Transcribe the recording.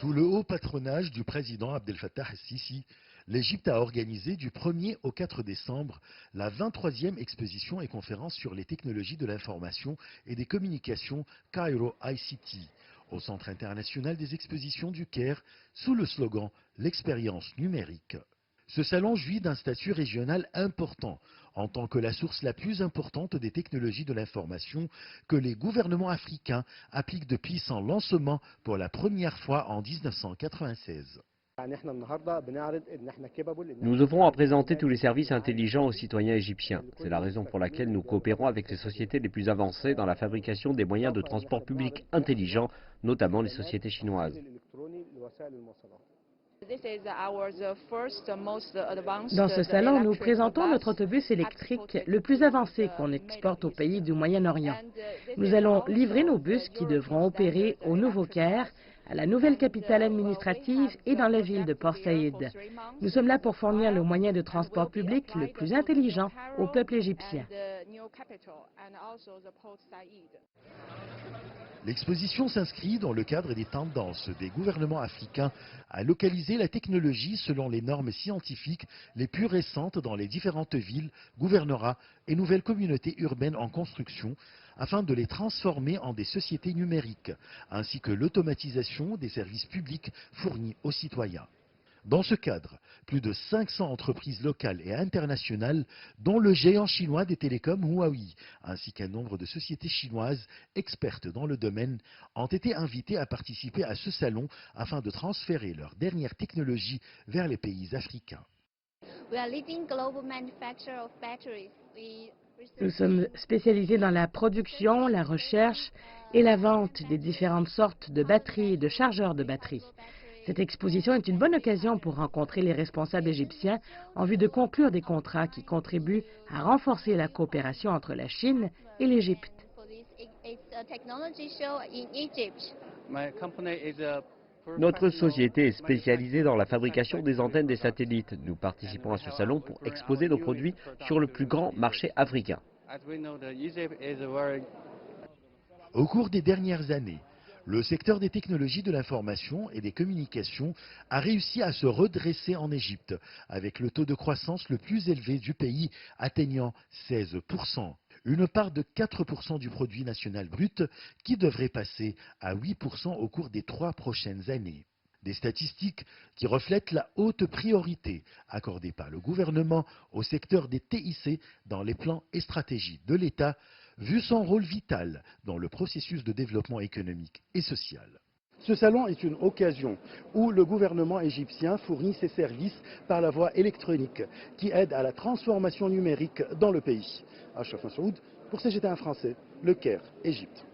Sous le haut patronage du président Abdel Fattah el-Sisi, l'Égypte a organisé du 1er au 4 décembre la 23e exposition et conférence sur les technologies de l'information et des communications Cairo ICT au Centre international des expositions du Caire sous le slogan L'expérience numérique. Ce salon jouit d'un statut régional important en tant que la source la plus importante des technologies de l'information que les gouvernements africains appliquent depuis son lancement pour la première fois en 1996. Nous œuvrons à présenter tous les services intelligents aux citoyens égyptiens. C'est la raison pour laquelle nous coopérons avec les sociétés les plus avancées dans la fabrication des moyens de transport public intelligents, notamment les sociétés chinoises. Dans ce salon, nous présentons notre autobus électrique le plus avancé qu'on exporte aux pays du Moyen-Orient. Nous allons livrer nos bus qui devront opérer au Nouveau-Caire, à la nouvelle capitale administrative et dans la ville de Port Saïd. Nous sommes là pour fournir le moyen de transport public le plus intelligent au peuple égyptien. L'exposition s'inscrit dans le cadre des tendances des gouvernements africains à localiser la technologie selon les normes scientifiques les plus récentes dans les différentes villes, gouvernorats et nouvelles communautés urbaines en construction, afin de les transformer en des sociétés numériques, ainsi que l'automatisation des services publics fournis aux citoyens. Dans ce cadre, plus de 500 entreprises locales et internationales, dont le géant chinois des télécoms Huawei, ainsi qu'un nombre de sociétés chinoises expertes dans le domaine, ont été invitées à participer à ce salon afin de transférer leurs dernières technologies vers les pays africains. Nous sommes spécialisés dans la production, la recherche et la vente des différentes sortes de batteries et de chargeurs de batteries. Cette exposition est une bonne occasion pour rencontrer les responsables égyptiens en vue de conclure des contrats qui contribuent à renforcer la coopération entre la Chine et l'Égypte. Notre société est spécialisée dans la fabrication des antennes des satellites. Nous participons à ce salon pour exposer nos produits sur le plus grand marché africain. Au cours des dernières années, le secteur des technologies de l'information et des communications a réussi à se redresser en Égypte, avec le taux de croissance le plus élevé du pays atteignant 16%, une part de 4% du produit national brut qui devrait passer à 8% au cours des 3 prochaines années. Des statistiques qui reflètent la haute priorité accordée par le gouvernement au secteur des TIC dans les plans et stratégies de l'État, vu son rôle vital dans le processus de développement économique et social. Ce salon est une occasion où le gouvernement égyptien fournit ses services par la voie électronique qui aide à la transformation numérique dans le pays. Achraf Massoud pour CGT1 français, Le Caire, Égypte.